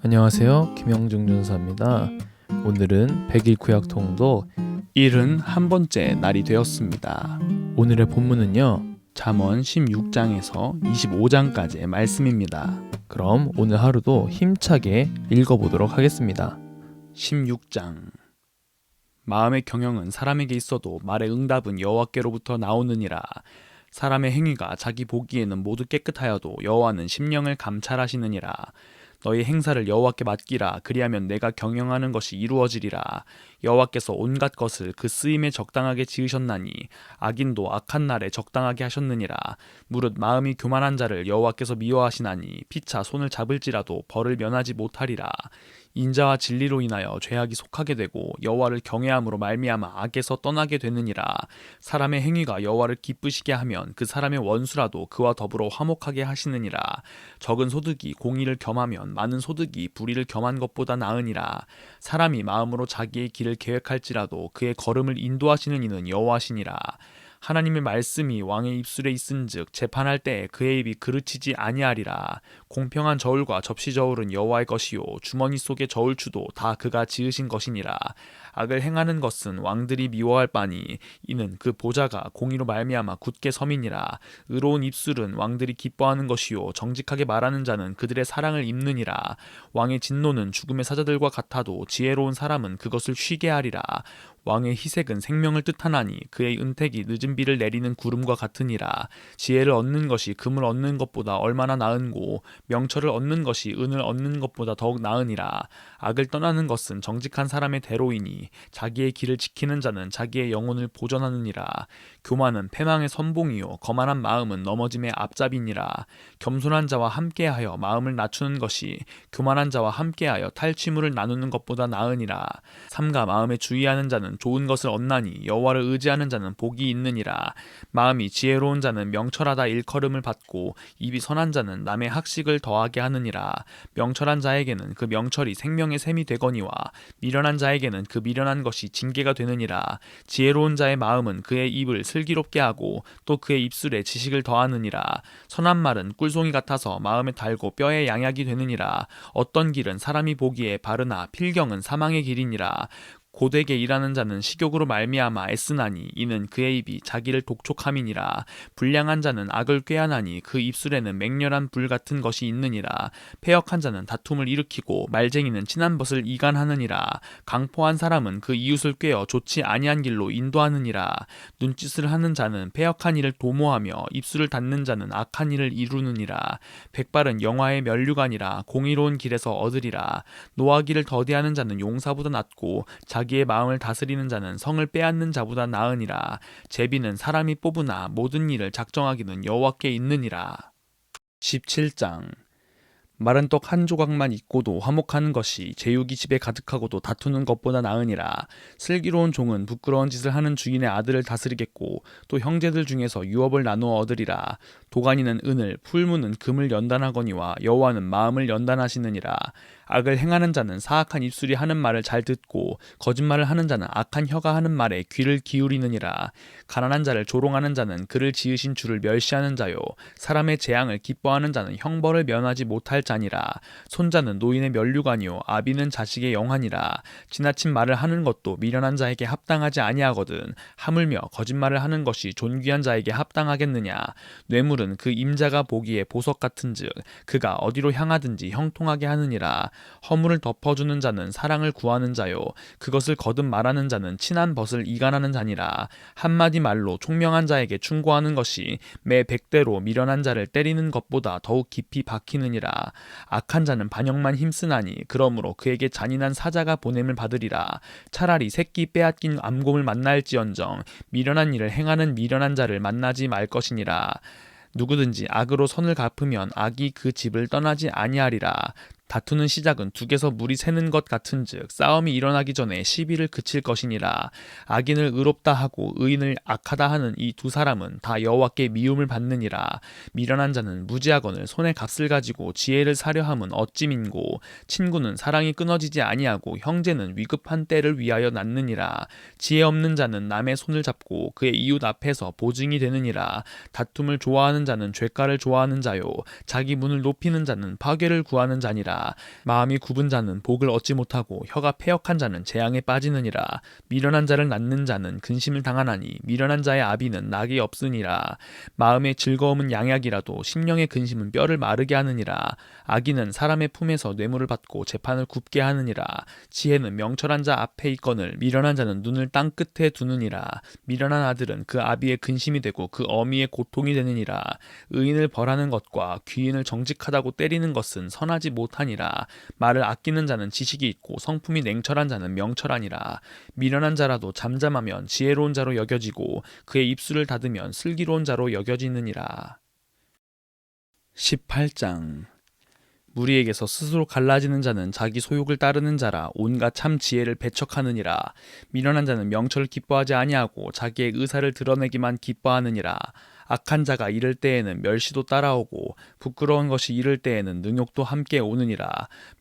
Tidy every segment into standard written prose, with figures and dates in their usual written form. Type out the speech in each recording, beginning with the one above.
안녕하세요. 김영중 전사입니다. 오늘은 100일 구약통도 71번째 날이 되었습니다. 오늘의 본문은요, 잠언 16장에서 25장까지의 말씀입니다. 그럼 오늘 하루도 힘차게 읽어보도록 하겠습니다. 16장. 마음의 경영은 사람에게 있어도 말의 응답은 여호와께로부터 나오느니라. 사람의 행위가 자기 보기에는 모두 깨끗하여도 여호와는 심령을 감찰하시느니라. 너희 행사를 여호와께 맡기라. 그리하면 내가 경영하는 것이 이루어지리라. 여호와께서 온갖 것을 그 쓰임에 적당하게 지으셨나니 악인도 악한 날에 적당하게 하셨느니라. 무릇 마음이 교만한 자를 여호와께서 미워하시나니 피차 손을 잡을지라도 벌을 면하지 못하리라. 인자와 진리로 인하여 죄악이 속하게 되고 여호와를 경외함으로 말미암아 악에서 떠나게 되느니라. 사람의 행위가 여호와를 기쁘시게 하면 그 사람의 원수라도 그와 더불어 화목하게 하시느니라. 적은 소득이 공의를 겸하면 많은 소득이 불의를 겸한 것보다 나으니라. 사람이 마음으로 자기의 길을 계획할지라도 그의 걸음을 인도하시는 이는 여호와시니라. 하나님의 말씀이 왕의 입술에 있은즉 재판할 때에 그의 입이 그르치지 아니하리라. 공평한 저울과 접시 저울은 여호와의 것이요 주머니 속의 저울추도 다 그가 지으신 것이니라. 악을 행하는 것은 왕들이 미워할 바니 이는 그 보좌가 공의로 말미암아 굳게 섬이니라. 의로운 입술은 왕들이 기뻐하는 것이요 정직하게 말하는 자는 그들의 사랑을 입느니라. 왕의 진노는 죽음의 사자들과 같아도 지혜로운 사람은 그것을 쉬게 하리라. 왕의 희색은 생명을 뜻하나니 그의 은택이 늦은 비를 내리는 구름과 같으니라. 지혜를 얻는 것이 금을 얻는 것보다 얼마나 나은고 명철을 얻는 것이 은을 얻는 것보다 더욱 나으니라. 악을 떠나는 것은 정직한 사람의 대로이니 자기의 길을 지키는 자는 자기의 영혼을 보전하느니라. 교만은 패망의 선봉이요 거만한 마음은 넘어짐의 앞잡이니라. 겸손한 자와 함께하여 마음을 낮추는 것이 교만한 자와 함께하여 탈취물을 나누는 것보다 나으니라. 삼가 마음에 주의하는 자는 좋은 것을 얻나니 여호와를 의지하는 자는 복이 있느니라. 마음이 지혜로운 자는 명철하다 일컬음을 받고 입이 선한 자는 남의 학식을 더하게 하느니라. 명철한 자에게는 그 명철이 생명의 샘이 되거니와 미련한 자에게는 그 미련한 것이 징계가 되느니라. 지혜로운 자의 마음은 그의 입을 슬기롭게 하고 또 그의 입술에 지식을 더하느니라. 선한 말은 꿀송이 같아서 마음에 달고 뼈에 양약이 되느니라. 어떤 길은 사람이 보기에 바르나 필경은 사망의 길이니라. 고되게 일하는 자는 식욕으로 말미암아 애쓰나니 이는 그의 입이 자기를 독촉함이니라. 불량한 자는 악을 꾀하나니 그 입술에는 맹렬한 불 같은 것이 있느니라. 패역한 자는 다툼을 일으키고 말쟁이는 친한 벗을 이간하느니라. 강포한 사람은 그 이웃을 꾀어 좋지 아니한 길로 인도하느니라. 눈짓을 하는 자는 패역한 일을 도모하며 입술을 닫는 자는 악한 일을 이루느니라. 백발은 영화의 면류관이라. 공의로운 길에서 얻으리라. 노하기를 더디하는 자는 용사보다 낫고 자기의 마음을 다스리는 자는 성을 빼앗는 자보다 나으니라. 제비는 사람이 뽑으나 모든 일을 작정하기는 여호와께 있느니라. 17장. 마른 떡 한 조각만 있고도 화목하는 것이 제육이 집에 가득하고도 다투는 것보다 나으니라. 슬기로운 종은 부끄러운 짓을 하는 주인의 아들을 다스리겠고 또 형제들 중에서 유업을 나누어 얻으리라. 도가니는 은을 풀무는 금을 연단하거니와 여호와는 마음을 연단하시느니라. 악을 행하는 자는 사악한 입술이 하는 말을 잘 듣고 거짓말을 하는 자는 악한 혀가 하는 말에 귀를 기울이느니라. 가난한 자를 조롱하는 자는 그를 지으신 주를 멸시하는 자요 사람의 재앙을 기뻐하는 자는 형벌을 면하지 못할 자니라. 손자는 노인의 면류관이요 아비는 자식의 영환이라. 지나친 말을 하는 것도 미련한 자에게 합당하지 아니하거든 하물며 거짓말을 하는 것이 존귀한 자에게 합당하겠느냐. 뇌물은 그 임자가 보기에 보석 같은즉 그가 어디로 향하든지 형통하게 하느니라. 허물을 덮어주는 자는 사랑을 구하는 자요 그것을 거듭 말하는 자는 친한 벗을 이간하는 자니라. 한마디 말로 총명한 자에게 충고하는 것이 매 100대로 미련한 자를 때리는 것보다 더욱 깊이 박히느니라. 악한 자는 반역만 힘쓰나니 그러므로 그에게 잔인한 사자가 보냄을 받으리라. 차라리 새끼 빼앗긴 암곰을 만날지언정 미련한 일을 행하는 미련한 자를 만나지 말 것이니라. 누구든지 악으로 선을 갚으면 악이 그 집을 떠나지 아니하리라. 다투는 시작은 둑에서 물이 새는 것 같은즉 싸움이 일어나기 전에 시비를 그칠 것이니라. 악인을 의롭다 하고 의인을 악하다 하는 이 두 사람은 다 여호와께 미움을 받느니라. 미련한 자는 무지하거늘 손에 값을 가지고 지혜를 사려 함은 어찌 민고 친구는 사랑이 끊어지지 아니하고 형제는 위급한 때를 위하여 낳느니라. 지혜 없는 자는 남의 손을 잡고 그의 이웃 앞에서 보증이 되느니라. 다툼을 좋아하는 자는 죄가를 좋아하는 자요 자기 문을 높이는 자는 파괴를 구하는 자니라. 하느니라. 마음이 굽은 자는 복을 얻지 못하고 혀가 패역한 자는 재앙에 빠지느니라. 미련한 자를 낳는 자는 근심을 당하나니 미련한 자의 아비는 낙이 없으니라. 마음의 즐거움은 양약이라도 심령의 근심은 뼈를 마르게 하느니라. 악인은 사람의 품에서 뇌물을 받고 재판을 굽게 하느니라. 지혜는 명철한 자 앞에 있거늘 미련한 자는 눈을 땅 끝에 두느니라. 미련한 아들은 그 아비의 근심이 되고 그 어미의 고통이 되느니라. 의인을 벌하는 것과 귀인을 정직하다고 때리는 것은 선하지 못하니라. 말을 아끼는 자는 지식이 있고 성품이 냉철한 자는 명철하니라. 미련한 자라도 잠잠하면 지혜로운 자로 여겨지고 그의 입술을 닫으면 슬기로운 자로 여겨지느니라. 18장. 무리에게서 스스로 갈라지는 자는 자기 소욕을 따르는 자라. 온갖 참 지혜를 배척하느니라. 미련한 자는 명철을 기뻐하지 아니하고 자기의 의사를 드러내기만 기뻐하느니라. 악한 자가 이를 때에는 멸시도 따라오고 부끄러운 것이 이를 때에는 능욕도 함께 오느니라.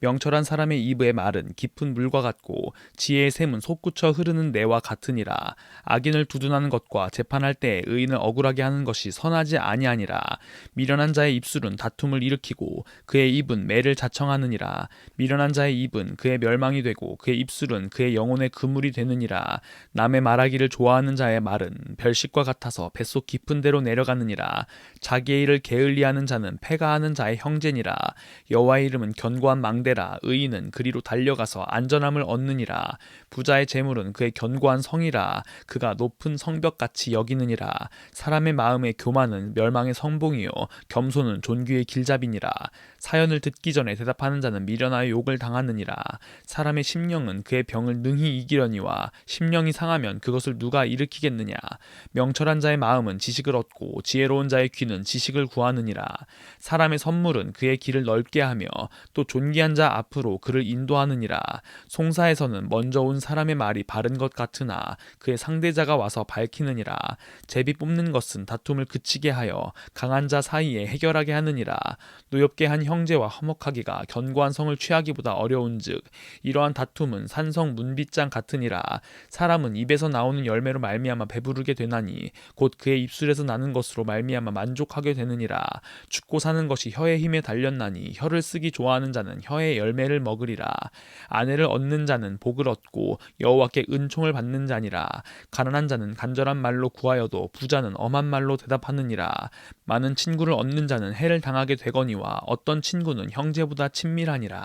명철한 사람의 입의 말은 깊은 물과 같고 지혜의 샘은 솟구쳐 흐르는 내와 같으니라. 악인을 두둔하는 것과 재판할 때에 의인을 억울하게 하는 것이 선하지 아니하니라. 미련한 자의 입술은 다툼을 일으키고 그의 입은 매를 자청하느니라. 미련한 자의 입은 그의 멸망이 되고 그의 입술은 그의 영혼의 그물이 되느니라. 남의 말하기를 좋아하는 자의 말은 별식과 같아서 뱃속 깊은 데로 내려가느니라. 자기의 일을 게을리하는 자는 패가하는 자의 형제니라. 여호와의 이름은 견고한 망대라. 의인은 그리로 달려가서 안전함을 얻느니라. 부자의 재물은 그의 견고한 성이라. 그가 높은 성벽같이 여기느니라. 사람의 마음의 교만은 멸망의 성봉이요 겸손은 존귀의 길잡이니라. 사연을 듣기 전에 대답하는 자는 미련하여 욕을 당하느니라. 사람의 심령은 그의 병을 능히 이기려니와 심령이 상하면 그것을 누가 일으키겠느냐. 명철한 자의 마음은 지식을 얻고 지혜로운 자의 귀는 지식을 구하느니라. 사람의 선물은 그의 길을 넓게 하며 또 존귀한 자 앞으로 그를 인도하느니라. 송사에서는 먼저 온 사람의 말이 바른 것 같으나 그의 상대자가 와서 밝히느니라. 제비 뽑는 것은 다툼을 그치게 하여 강한 자 사이에 해결하게 하느니라. 노엽게 한 형제와 화목하기가 견고한 성을 취하기보다 어려운즉 이러한 다툼은 산성 문빗장 같으니라. 사람은 입에서 나오는 열매로 말미암아 배부르게 되나니 곧 그의 입술에서 나는 것으로 말미암아 만족하게 되느니라. 죽고 사는 것이 혀의 힘에 달렸나니 혀를 쓰기 좋아하는 자는 혀의 열매를 먹으리라. 아내를 얻는 자는 복을 얻고 여호와께 은총을 받는 자니라. 가난한 자는 간절한 말로 구하여도 부자는 엄한 말로 대답하느니라. 많은 친구를 얻는 자는 해를 당하게 되거니와 어떤 친구는 형제보다 친밀하니라.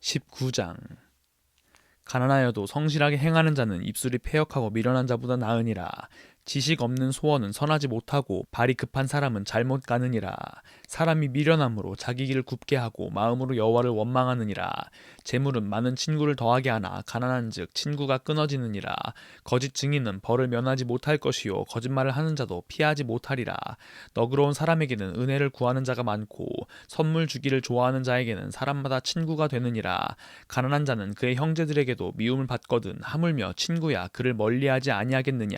19장. 가난하여도 성실하게 행하는 자는 입술이 패역하고 미련한 자보다 나으니라. 지식 없는 소원은 선하지 못하고 발이 급한 사람은 잘못 가느니라. 사람이 미련함으로 자기 길을 굽게 하고 마음으로 여호와를 원망하느니라. 재물은 많은 친구를 더하게 하나 가난한즉 친구가 끊어지느니라. 거짓 증인은 벌을 면하지 못할 것이요 거짓말을 하는 자도 피하지 못하리라. 너그러운 사람에게는 은혜를 구하는 자가 많고 선물 주기를 좋아하는 자에게는 사람마다 친구가 되느니라. 가난한 자는 그의 형제들에게도 미움을 받거든 하물며 친구야 그를 멀리하지 아니하겠느냐.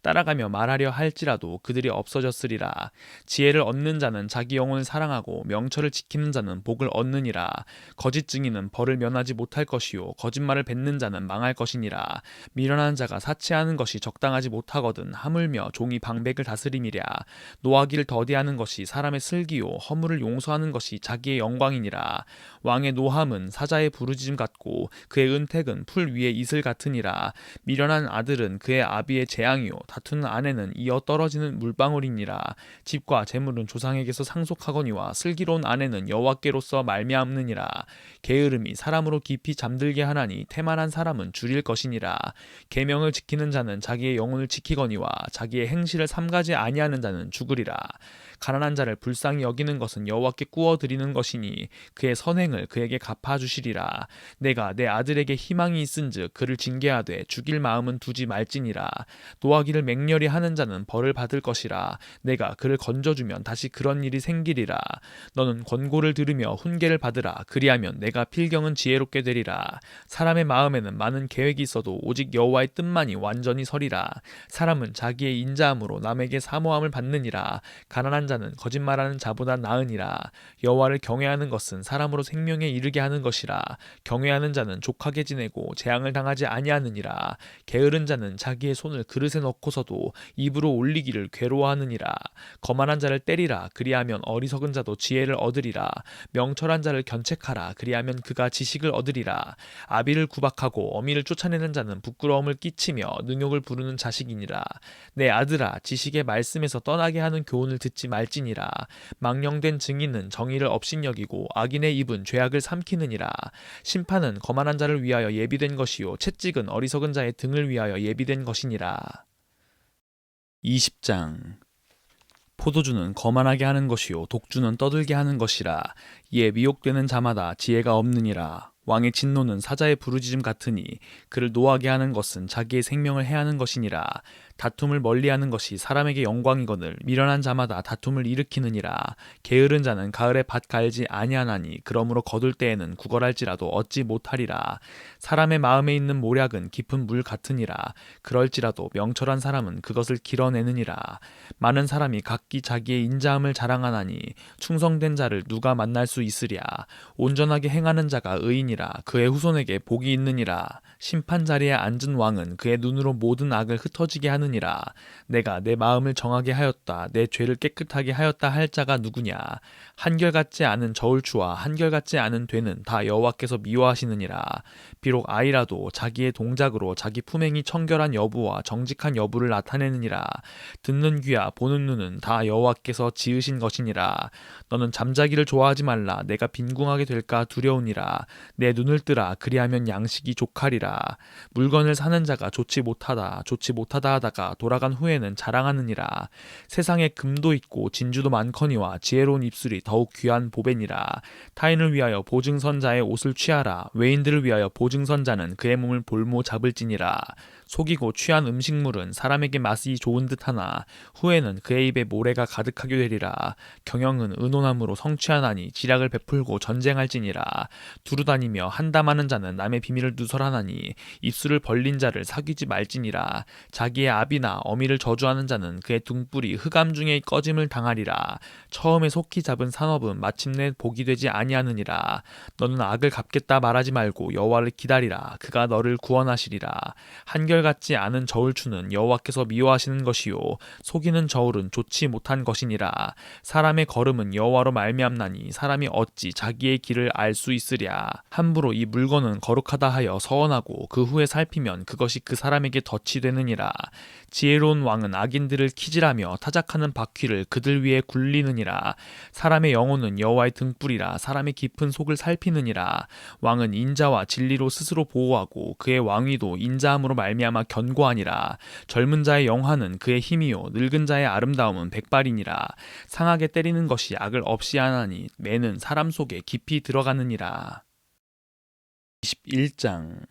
따라가며 말하려 할지라도 그들이 없어졌으리라. 지혜를 얻는 자는 자기 영혼을 사랑하고 명철을 지키는 자는 복을 얻느니라. 거짓 증인은 벌을 면하지 못할 것이요 거짓말을 뱉는 자는 망할 것이니라. 미련한 자가 사치하는 것이 적당하지 못하거든 하물며 종이 방백을 다스림이랴. 노하기를 더디하는 것이 사람의 슬기요 허물을 용서하는 것이 자기의 영광이니라. 왕의 노함은 사자의 부르짖음 같고 그의 은택은 풀 위의 이슬 같으니라. 미련한 아들은 그의 아비의 재앙이요 다투는 아내는 이어 떨어지는 물방울이니라. 집과 재물은 조상에게서 상속하거니와 슬기로운 아내는 여호와께로서 말미암느니라. 게으름이 사람으로 깊이 잠들게 하나니 태만한 사람은 줄일 것이니라. 계명을 지키는 자는 자기의 영혼을 지키거니와 자기의 행실을 삼가지 아니하는 자는 죽으리라. 가난한 자를 불쌍히 여기는 것은 여호와께 꾸어 드리는 것이니 그의 선행을 그에게 갚아주시리라. 내가 내 아들에게 희망이 있은즉 그를 징계하되 죽일 마음은 두지 말지니라. 노하기를 맹렬히 하는 자는 벌을 받을 것이라. 내가 그를 건져주면 다시 그런 일이 생기리라. 너는 권고를 들으며 훈계를 받으라. 그리하면 내가 필경은 지혜롭게 되리라. 사람의 마음에는 많은 계획이 있어도 오직 여호와의 뜻만이 완전히 서리라. 사람은 자기의 인자함으로 남에게 사모함을 받느니라. 가난한 자는 거짓말하는 자보다 나으니라. 여호와를 경외하는 것은 사람으로 생명에 이르게 하는 것이라. 경외하는 자는 족하게 지내고 재앙을 당하지 아니하느니라. 게으른 자는 자기의 손을 그릇에 넣고서도 입으로 올리기를 괴로워하느니라. 거만한 자를 때리라. 그리하면 어리석은 자도 지혜를 얻으리라. 명철한 자를 견책하라. 그리하면 그가 지식을 얻으리라. 아비를 구박하고 어미를 쫓아내는 자는 부끄러움을 끼치며 능욕을 부르는 자식이니라. 내 아들아, 지식의 말씀에서 떠나게 하는 교훈을 듣지 말지니라. 망령된 증인은 정의를 업신여기고 악인의 입은 죄악을 삼키느니라. 심판은 거만한 자를 위하여 예비된 것이요 채찍은 어리석은 자의 등을 위하여 예비된 것이니라. 20장. 포도주는 거만하게 하는 것이요 독주는 떠들게 하는 것이라. 이에 미혹되는 자마다 지혜가 없느니라. 왕의 진노는 사자의 부르짖음 같으니 그를 노하게 하는 것은 자기의 생명을 해하는 것이니라. 다툼을 멀리하는 것이 사람에게 영광이거늘 미련한 자마다 다툼을 일으키느니라. 게으른 자는 가을에 밭 갈지 아니하나니 그러므로 거둘 때에는 구걸할지라도 얻지 못하리라. 사람의 마음에 있는 모략은 깊은 물 같으니라. 그럴지라도 명철한 사람은 그것을 길어내느니라. 많은 사람이 각기 자기의 인자함을 자랑하나니 충성된 자를 누가 만날 수 있으랴. 온전하게 행하는 자가 의인이라. 그의 후손에게 복이 있느니라. 심판 자리에 앉은 왕은 그의 눈으로 모든 악을 흩어지게 하느니라. 내가 내 마음을 정하게 하였다. 내 죄를 깨끗하게 하였다 할 자가 누구냐. 한결같지 않은 저울추와 한결같지 않은 되는 다 여호와께서 미워하시느니라. 비록 아이라도 자기의 동작으로 자기 품행이 청결한 여부와 정직한 여부를 나타내느니라. 듣는 귀와 보는 눈은 다 여호와께서 지으신 것이니라. 너는 잠자기를 좋아하지 말라. 내가 빈궁하게 될까 두려우니라. 내 눈을 뜨라. 그리하면 양식이 족하리라. 물건을 사는 자가 좋지 못하다 하다가 돌아간 후에는 자랑하느니라. 세상에 금도 있고 진주도 많거니와 지혜로운 입술이 더욱 귀한 보배니라. 타인을 위하여 보증선자의 옷을 취하라. 외인들을 위하여 보증선자는 그의 몸을 볼모 잡을지니라. 속이고 취한 음식물은 사람에게 맛이 좋은 듯하나 후에는 그의 입에 모래가 가득하게 되리라. 경영은 의논함으로 성취하나니 지략을 베풀고 전쟁할지니라. 두루다니며 한담하는 자는 남의 비밀을 누설하나니 입술을 벌린 자를 사귀지 말지니라. 자기의 아비나 어미를 저주하는 자는 그의 등불이 흑암 중에 꺼짐을 당하리라. 처음에 속히 잡은 산업은 마침내 복이 되지 아니하느니라. 너는 악을 갚겠다 말하지 말고 여호와를 기다리라. 그가 너를 구원하시리라. 한결같지 않은 저울추는 여호와께서 미워하시는 것이요 속이는 저울은 좋지 못한 것이니라. 사람의 걸음은 여호와로 말미암나니 사람이 어찌 자기의 길을 알 수 있으랴. 함부로 이 물건은 거룩하다 하여 서원하고 그 후에 살피면 그것이 그 사람에게 덫이 되느니라. 지혜로운 왕은 악인들을 키질하며 타작하는 바퀴를 그들 위에 굴리느니라. 사람의 영혼은 여호와의 등불이라. 사람의 깊은 속을 살피느니라. 왕은 인자와 진리로 스스로 보호하고 그의 왕위도 인자함으로 말미암아 견고하니라. 젊은 자의 영화는 그의 힘이요 늙은 자의 아름다움은 백발이니라. 상하게 때리는 것이 악을 없이 하나니 매는 사람 속에 깊이 들어가느니라. 21장.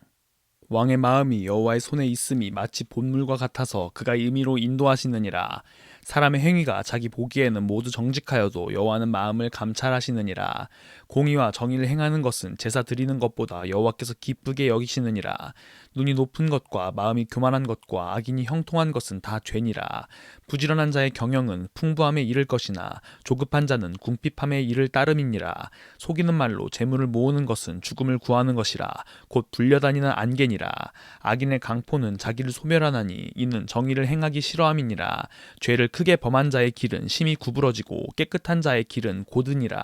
왕의 마음이 여호와의 손에 있음이 마치 본물과 같아서 그가 임의로 인도하시느니라. 사람의 행위가 자기 보기에는 모두 정직하여도 여호와는 마음을 감찰하시느니라. 공의와 정의를 행하는 것은 제사 드리는 것보다 여호와께서 기쁘게 여기시느니라. 눈이 높은 것과 마음이 교만한 것과 악인이 형통한 것은 다 죄니라. 부지런한 자의 경영은 풍부함에 이를 것이나 조급한 자는 궁핍함에 이를 따름이니라. 속이는 말로 재물을 모으는 것은 죽음을 구하는 것이라. 곧 불려다니는 안개니라. 악인의 강포는 자기를 소멸하나니 이는 정의를 행하기 싫어함이니라. 죄를 크게 범한 자의 길은 심히 구부러지고 깨끗한 자의 길은 고드니라.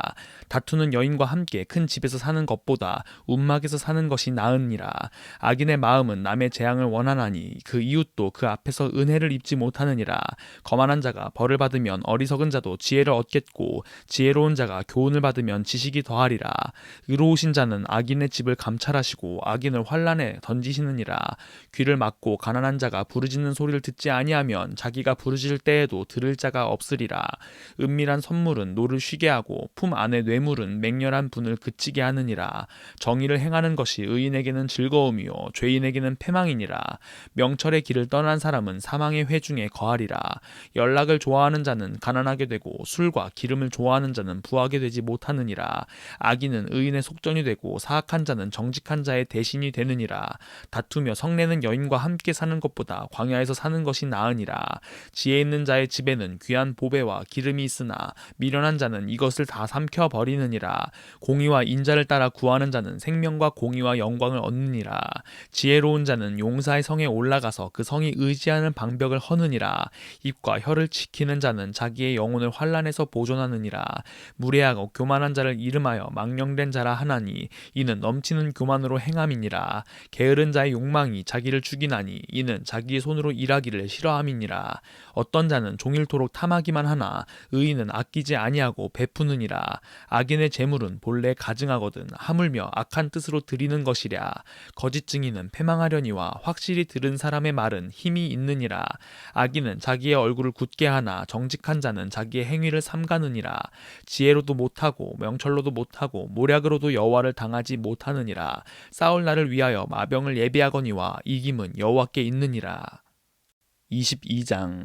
다투는 여인과 함께 큰 집에서 사는 것보다 움막에서 사는 것이 나으니라. 악인의 마음은 남의 재앙을 원하나니 그 이웃도 그 앞에서 은혜를 입지 못하느니라. 거만한 자가 벌을 받으면 어리석은 자도 지혜를 얻겠고 지혜로운 자가 교훈을 받으면 지식이 더하리라. 의로우신 자는 악인의 집을 감찰하시고 악인을 환란에 던지시느니라. 귀를 막고 가난한 자가 부르짖는 소리를 듣지 아니하면 자기가 부르짖을 때에도 들을 자가 없으리라. 은밀한 선물은 노를 쉬게 하고 품 안의 뇌물은 맹렬한 분을 그치게 하느니라. 정의를 행하는 것이 의인에게는 즐거움이요 죄인에게는 패망이니라. 명철의 길을 떠난 사람은 사망의 회중에 거하리라. 연락을 좋아하는 자는 가난하게 되고 술과 기름을 좋아하는 자는 부하게 되지 못하느니라. 악인은 의인의 속전이 되고 사악한 자는 정직한 자의 대신이 되느니라. 다투며 성내는 여인과 함께 사는 것보다 광야에서 사는 것이 나으니라. 지혜 있는 자의 자의 집에는 귀한 보배와 기름이 있으나 미련한 자는 이것을 다 삼켜 버리느니라. 공의와 인자를 따라 구하는 자는 생명과 공의와 영광을 얻느니라. 지혜로운 자는 용사의 성에 올라가서 그 성이 의지하는 방벽을 허느니라. 입과 혀를 지키는 자는 자기의 영혼을 환난에서 보존하느니라. 무례하고 교만한 자를 이름하여 망령된 자라 하나니 이는 넘치는 교만으로 행함이니라. 게으른 자의 욕망이 자기를 죽이나니 이는 자기의 손으로 일하기를 싫어함이니라. 어떤 자는 종일토록 탐하기만 하나 의인은 아끼지 아니하고 베푸느니라. 악인의 재물은 본래 가증하거든 하물며 악한 뜻으로 드리는 것이랴. 거짓 증인은 패망하려니와 확실히 들은 사람의 말은 힘이 있느니라. 악인은 자기의 얼굴을 굳게 하나 정직한 자는 자기의 행위를 삼가느니라. 지혜로도 못하고 명철로도 못하고 모략으로도 여호와를 당하지 못하느니라. 싸울 날을 위하여 마병을 예비하거니와 이김은 여호와께 있느니라. 22장.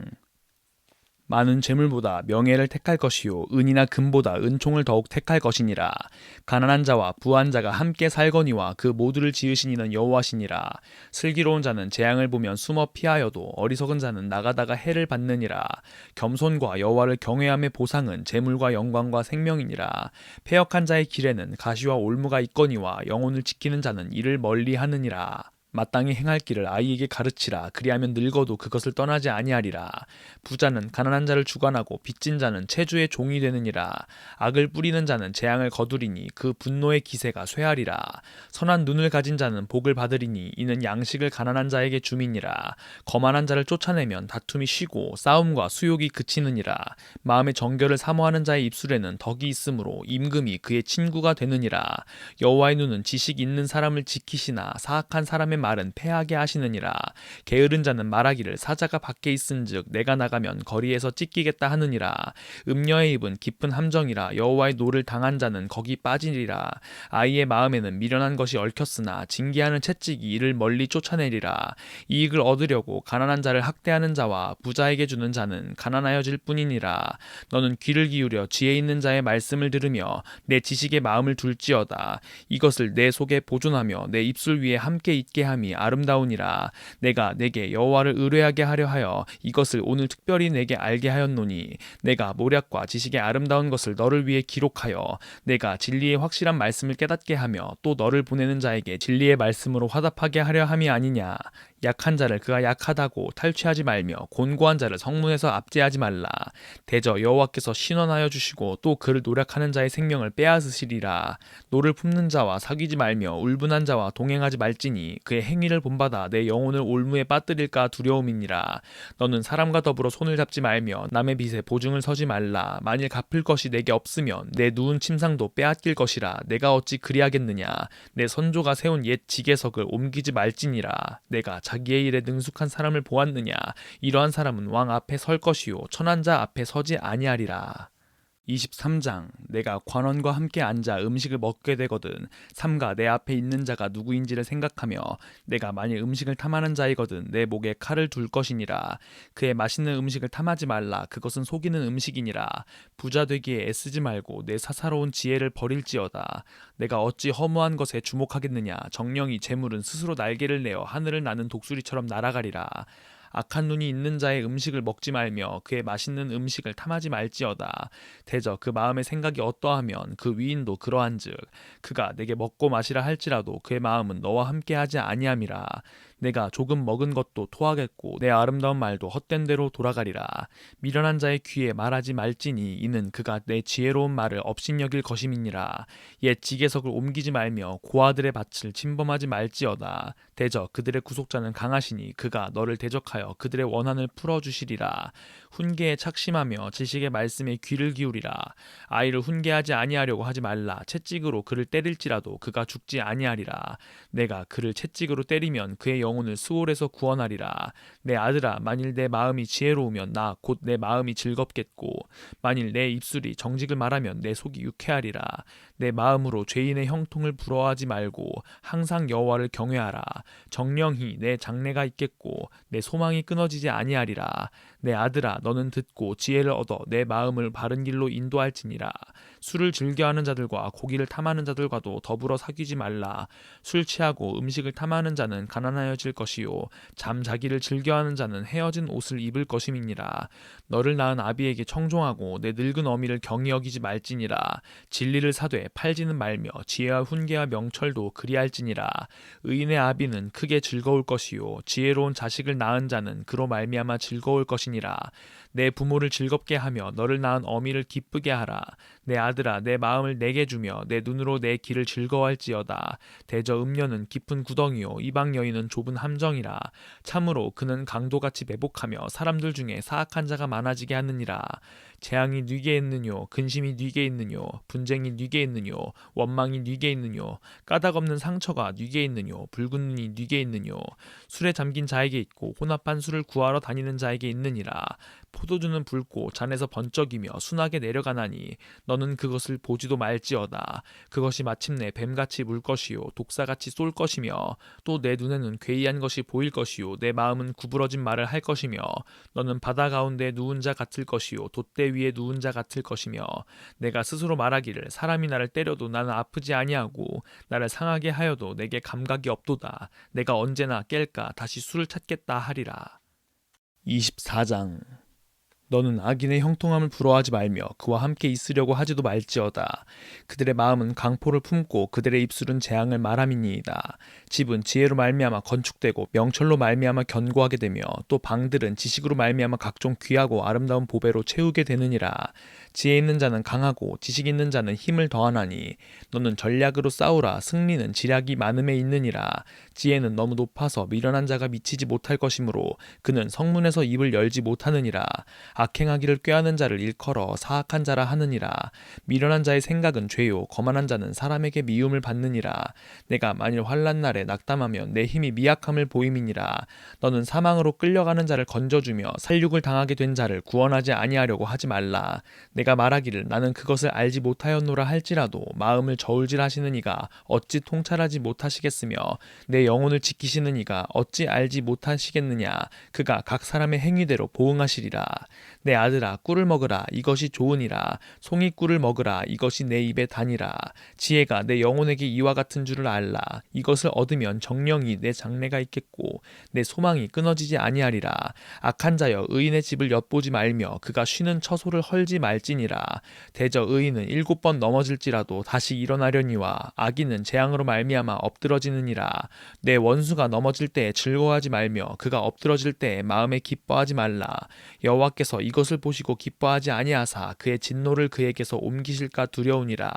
많은 재물보다 명예를 택할 것이요 은이나 금보다 은총을 더욱 택할 것이니라. 가난한 자와 부한 자가 함께 살거니와 그 모두를 지으신 이는 여호와시니라. 슬기로운 자는 재앙을 보면 숨어 피하여도 어리석은 자는 나가다가 해를 받느니라. 겸손과 여호와를 경외함의 보상은 재물과 영광과 생명이니라. 패역한 자의 길에는 가시와 올무가 있거니와 영혼을 지키는 자는 이를 멀리하느니라. 마땅히 행할 길을 아이에게 가르치라. 그리하면 늙어도 그것을 떠나지 아니하리라. 부자는 가난한 자를 주관하고 빚진 자는 체주의 종이 되느니라. 악을 뿌리는 자는 재앙을 거두리니 그 분노의 기세가 쇠하리라. 선한 눈을 가진 자는 복을 받으리니 이는 양식을 가난한 자에게 줌이니라. 거만한 자를 쫓아내면 다툼이 쉬고 싸움과 수욕이 그치느니라. 마음의 정결을 사모하는 자의 입술에는 덕이 있으므로 임금이 그의 친구가 되느니라. 여호와의 눈은 지식 있는 사람을 지키시나 사악한 사람의 말은 패하게 하시느니라. 게으른 자는 말하기를 사자가 밖에 있은즉 내가 나가면 거리에서 찢기겠다 하느니라. 음녀의 입은 깊은 함정이라. 여호와의 노를 당한 자는 거기 빠지리라. 아이의 마음에는 미련한 것이 얽혔으나 징계하는 채찍이 이를 멀리 쫓아내리라. 이익을 얻으려고 가난한 자를 학대하는 자와 부자에게 주는 자는 가난하여질 뿐이니라. 너는 귀를 기울여 지혜 있는 자의 말씀을 들으며 내 지식의 마음을 둘지어다. 이것을 내 속에 보존하며 내 입술 위에 함께 있게 함이 아름다우니라. 내가 내게 여호와를 의뢰하게 하려 하여 이것을 오늘 특별히 내게 알게 하였노니 내가 모략과 지식의 아름다운 것을 너를 위해 기록하여 내가 진리의 확실한 말씀을 깨닫게 하며 또 너를 보내는 자에게 진리의 말씀으로 화답하게 하려 함이 아니냐. 약한 자를 그가 약하다고 탈취하지 말며 곤고한 자를 성문에서 압제하지 말라. 대저 여호와께서 신원하여 주시고 또 그를 노력하는 자의 생명을 빼앗으시리라. 노를 품는 자와 사귀지 말며 울분한 자와 동행하지 말지니 그의 행위를 본받아 내 영혼을 올무에 빠뜨릴까 두려움이니라. 너는 사람과 더불어 손을 잡지 말며 남의 빚에 보증을 서지 말라. 만일 갚을 것이 내게 없으면 내 누운 침상도 빼앗길 것이라. 내가 어찌 그리하겠느냐. 내 선조가 세운 옛 지계석을 옮기지 말지니라. 내가 자기의 일에 능숙한 사람을 보았느냐. 이러한 사람은 왕 앞에 설 것이요 천한 자 앞에 서지 아니하리라. 23장. 내가 관원과 함께 앉아 음식을 먹게 되거든 삼가 내 앞에 있는 자가 누구인지를 생각하며 내가 만일 음식을 탐하는 자이거든 내 목에 칼을 둘 것이니라. 그의 맛있는 음식을 탐하지 말라. 그것은 속이는 음식이니라. 부자 되기에 애쓰지 말고 내 사사로운 지혜를 버릴지어다. 내가 어찌 허무한 것에 주목하겠느냐. 정령이 재물은 스스로 날개를 내어 하늘을 나는 독수리처럼 날아가리라. 악한 눈이 있는 자의 음식을 먹지 말며 그의 맛있는 음식을 탐하지 말지어다. 대저 그 마음의 생각이 어떠하면 그 위인도 그러한즉 그가 내게 먹고 마시라 할지라도 그의 마음은 너와 함께하지 아니함이라. 내가 조금 먹은 것도 토하겠고 내 아름다운 말도 헛된 대로 돌아가리라. 미련한 자의 귀에 말하지 말지니 이는 그가 내 지혜로운 말을 업신여길 것임이니라. 옛 지계석을 옮기지 말며 고아들의 밭을 침범하지 말지어다. 대저 그들의 구속자는 강하시니 그가 너를 대적하여 그들의 원한을 풀어주시리라. 훈계에 착심하며 지식의 말씀에 귀를 기울이라. 아이를 훈계하지 아니하려고 하지 말라. 채찍으로 그를 때릴지라도 그가 죽지 아니하리라. 내가 그를 채찍으로 때리면 그의 영혼을 수월에서 구원하리라. 내 아들아, 만일 내 마음이 지혜로우면 나 곧 내 마음이 즐겁겠고 만일 내 입술이 정직을 말하면 내 속이 유쾌하리라. 내 마음으로 죄인의 형통을 부러워하지 말고 항상 여호와를 경외하라. 정령히 내 장래가 있겠고 내 소망이 끊어지지 아니하리라. 내 아들아, 너는 듣고 지혜를 얻어 내 마음을 바른 길로 인도할지니라. 술을 즐겨하는 자들과 고기를 탐하는 자들과도 더불어 사귀지 말라. 술 취하고 음식을 탐하는 자는 가난하여질 것이요 잠자기를 즐겨하는 자는 헤어진 옷을 입을 것임이니라. 너를 낳은 아비에게 청종하고 내 늙은 어미를 경히 여기지 말지니라. 진리를 사되 팔지는 말며 지혜와 훈계와 명철도 그리할지니라. 의인의 아비는 크게 즐거울 것이요 지혜로운 자식을 낳은 자는 그로 말미암아 즐거울 것이니라. 내 부모를 즐겁게 하며 너를 낳은 어미를 기쁘게 하라. 내 아들아, 내 마음을 내게 주며 내 눈으로 내 길을 즐거워할지어다. 대저 음녀는 깊은 구덩이요 이방 여인은 좁은 함정이라. 참으로 그는 강도같이 매복하며 사람들 중에 사악한 자가 많아지게 하느니라. 재앙이 뉘게 있느뇨 근심이 뉘게 있느뇨 분쟁이 뉘게 있느뇨 원망이 뉘게 있느뇨 까닭없는 상처가 뉘게 있느뇨 붉은 눈이 뉘게 있느뇨 술에 잠긴 자에게 있고 혼합한 술을 구하러 다니는 자에게 있느니라. 포도주는 붉고 잔에서 번쩍이며 순하게 내려가나니 너는 그것을 보지도 말지어다. 그것이 마침내 뱀같이 물 것이요 독사같이 쏠 것이며 또 내 눈에는 괴이한 것이 보일 것이요 내 마음은 구부러진 말을 할 것이며 너는 바다 가운데 누운 자 같을 것이요 돛대 위에 누운 자 같을 것이며 내가 스스로 말하기를 사람이 나를 때려도 나는 아프지 아니하고 나를 상하게 하여도 내게 감각이 없도다. 내가 언제나 깰까 다시 술을 찾겠다 하리라. 24장. 너는 악인의 형통함을 부러워하지 말며 그와 함께 있으려고 하지도 말지어다. 그들의 마음은 강포를 품고 그들의 입술은 재앙을 말함이니이다. 집은 지혜로 말미암아 건축되고 명철로 말미암아 견고하게 되며 또 방들은 지식으로 말미암아 각종 귀하고 아름다운 보배로 채우게 되느니라. 지혜 있는 자는 강하고 지식 있는 자는 힘을 더하나니 너는 전략으로 싸우라. 승리는 지략이 많음에 있느니라. 지혜는 너무 높아서 미련한 자가 미치지 못할 것이므로 그는 성문에서 입을 열지 못하느니라. 악행하기를 꾀하는 자를 일컬어 사악한 자라 하느니라. 미련한 자의 생각은 죄요 거만한 자는 사람에게 미움을 받느니라. 내가 만일 환난 날에 낙담하면 내 힘이 미약함을 보임이니라. 너는 사망으로 끌려가는 자를 건져주며 살육을 당하게 된 자를 구원하지 아니하려고 하지 말라. 내가 말하기를 나는 그것을 알지 못하였노라 할지라도 마음을 저울질하시는 이가 어찌 통찰하지 못하시겠으며 내 영혼을 지키시는 이가 어찌 알지 못하시겠느냐. 그가 각 사람의 행위대로 보응하시리라. 내 아들아, 꿀을 먹으라. 이것이 좋으니라. 송이 꿀을 먹으라. 이것이 내 입에 다니라. 지혜가 내 영혼에게 이와 같은 줄을 알라. 이것을 얻으면 정령이 내 장래가 있겠고 내 소망이 끊어지지 아니하리라. 악한 자여, 의인의 집을 엿보지 말며 그가 쉬는 처소를 헐지 말지니라. 대저 의인은 7번 넘어질지라도 다시 일어나려니와 악인은 재앙으로 말미암아 엎드러지느니라. 내 원수가 넘어질 때에 즐거워하지 말며 그가 엎드러질 때에 마음에 기뻐하지 말라. 여호와께서 이것을 보시고 기뻐하지 아니하사 그의 진노를 그에게서 옮기실까 두려우니라.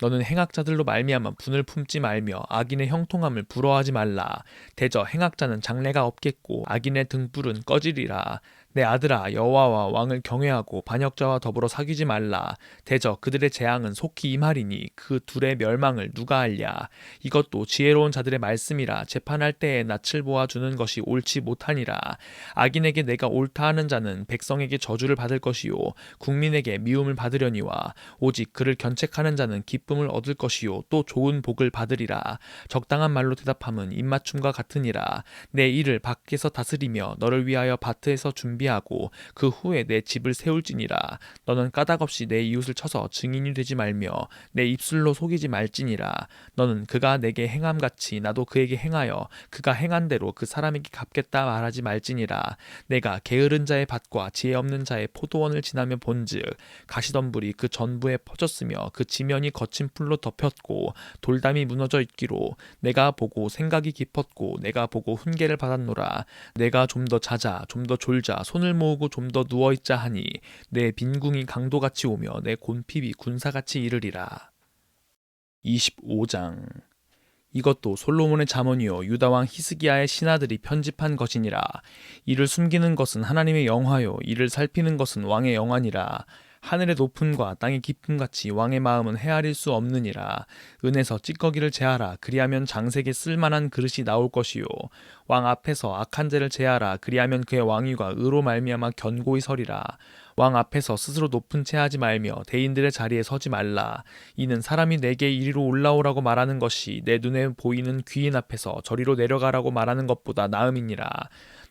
너는 행악자들로 말미암아 분을 품지 말며 악인의 형통함을 부러워하지 말라. 대저 행악자는 장래가 없겠고 악인의 등불은 꺼지리라. 내 아들아, 여호와와 왕을 경외하고 반역자와 더불어 사귀지 말라. 대저 그들의 재앙은 속히 임하리니 그 둘의 멸망을 누가 알랴. 이것도 지혜로운 자들의 말씀이라. 재판할 때에 낯을 보아 주는 것이 옳지 못하니라. 악인에게 내가 옳다 하는 자는 백성에게 저주를 받을 것이요 국민에게 미움을 받으려니와 오직 그를 견책하는 자는 기쁨을 얻을 것이요 또 좋은 복을 받으리라. 적당한 말로 대답함은 입맞춤과 같으니라. 내 일을 밖에서 다스리며 너를 위하여 밭에서 준비하고 그 후에 내 집을 세울지니라. 너는 까닭없이 내 이웃을 쳐서 증인이 되지 말며 내 입술로 속이지 말지니라. 너는 그가 내게 행함같이 나도 그에게 행하여 그가 행한 대로 그 사람에게 갚겠다 말하지 말지니라. 내가 게으른 자의 밭과 지혜 없는 자의 포도원을 지나며 본즉 가시덤불이 그 전부에 퍼졌으며 그 지면이 거친 풀로 덮였고 돌담이 무너져 있기로 내가 보고 생각이 깊었고 내가 보고 훈계를 받았노라. 내가 좀 더 자자 좀 더 졸자 손을 모으고 좀 더 누워있자 하니 내 빈궁이 강도같이 오며 내 곤핍이 군사같이 이르리라. 25장. 이것도 솔로몬의 잠언이요 유다 왕 히스기야의 신하들이 편집한 것이니라. 이를 숨기는 것은 하나님의 영화요 이를 살피는 것은 왕의 영화니라. 하늘의 높음과 땅의 깊음같이 왕의 마음은 헤아릴 수 없느니라. 은에서 찌꺼기를 제하라. 그리하면 장색에 쓸만한 그릇이 나올 것이요 왕 앞에서 악한 죄를 제하라. 그리하면 그의 왕위가 의로 말미암아 견고히 서리라. 왕 앞에서 스스로 높은 채 하지 말며 대인들의 자리에 서지 말라. 이는 사람이 내게 이리로 올라오라고 말하는 것이 내 눈에 보이는 귀인 앞에서 저리로 내려가라고 말하는 것보다 나음이니라.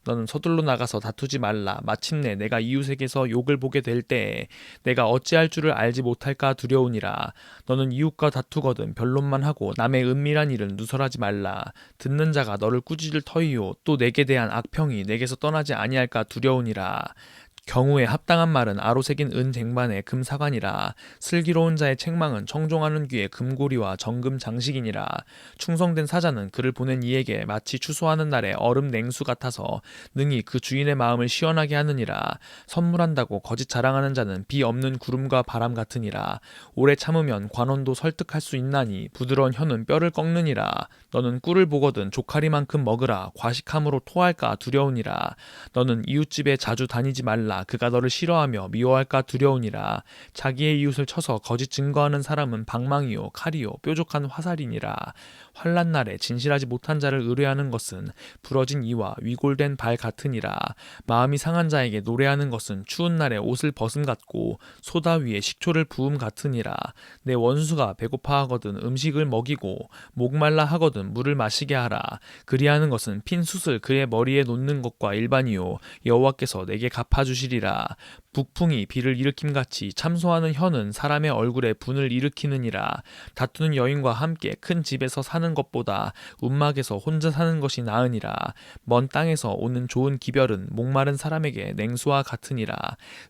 너는 서둘러 나가서 다투지 말라. 마침내 내가 이웃에게서 욕을 보게 될 때에 내가 어찌할 줄을 알지 못할까 두려우니라. 너는 이웃과 다투거든 변론만 하고 남의 은밀한 일은 누설하지 말라. 듣는 자가 너를 꾸짖을 터이요 또 내게 대한 악평이 내게서 떠나지 아니할까 두려우니라. 경우에 합당한 말은 아로새긴 은 쟁반에 금사관이라. 슬기로운 자의 책망은 청종하는 귀에 금고리와 정금 장식이니라. 충성된 사자는 그를 보낸 이에게 마치 추수하는 날에 얼음 냉수 같아서 능히 그 주인의 마음을 시원하게 하느니라. 선물한다고 거짓 자랑하는 자는 비 없는 구름과 바람 같으니라. 오래 참으면 관원도 설득할 수 있나니 부드러운 혀는 뼈를 꺾느니라. 너는 꿀을 보거든 조카리만큼 먹으라. 과식함으로 토할까 두려우니라. 너는 이웃집에 자주 다니지 말라. 그가 너를 싫어하며 미워할까 두려우니라. 자기의 이웃을 쳐서 거짓 증거하는 사람은 방망이요 칼이요 뾰족한 화살이니라. 환난 날에 진실하지 못한 자를 의뢰하는 것은 부러진 이와 위골된 발 같으니라. 마음이 상한 자에게 노래하는 것은 추운 날에 옷을 벗음 같고 소다 위에 식초를 부음 같으니라. 내 원수가 배고파하거든 음식을 먹이고 목말라 하거든 물을 마시게 하라. 그리하는 것은 핀 숯을 그의 머리에 놓는 것과 일반이요 여호와께서 내게 갚아주시리라. 북풍이 비를 일으킴같이 참소하는 혀는 사람의 얼굴에 분을 일으키느니라. 다투는 여인과 함께 큰 집에서 사는 것보다 움막에서 혼자 사는 것이 나으니라. 먼 땅에서 오는 좋은 기별은 목마른 사람에게 냉수와 같으니라.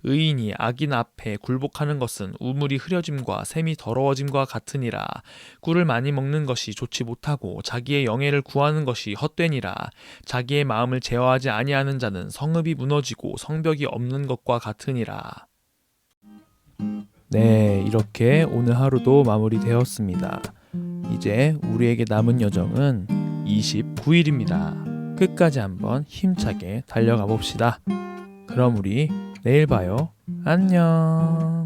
의인이 악인 앞에 굴복하는 것은 우물이 흐려짐과 샘이 더러워짐과 같으니라. 꿀을 많이 먹는 것이 좋지 못하고 자기의 영예를 구하는 것이 헛되니라. 자기의 마음을 제어하지 아니하는 자는 성읍이 무너지고 성벽이 없는 것과 같으니라. 네, 이렇게 오늘 하루도 마무리되었습니다. 이제 우리에게 남은 여정은 29일입니다. 끝까지 한번 힘차게 달려가 봅시다. 그럼 우리 내일 봐요. 안녕.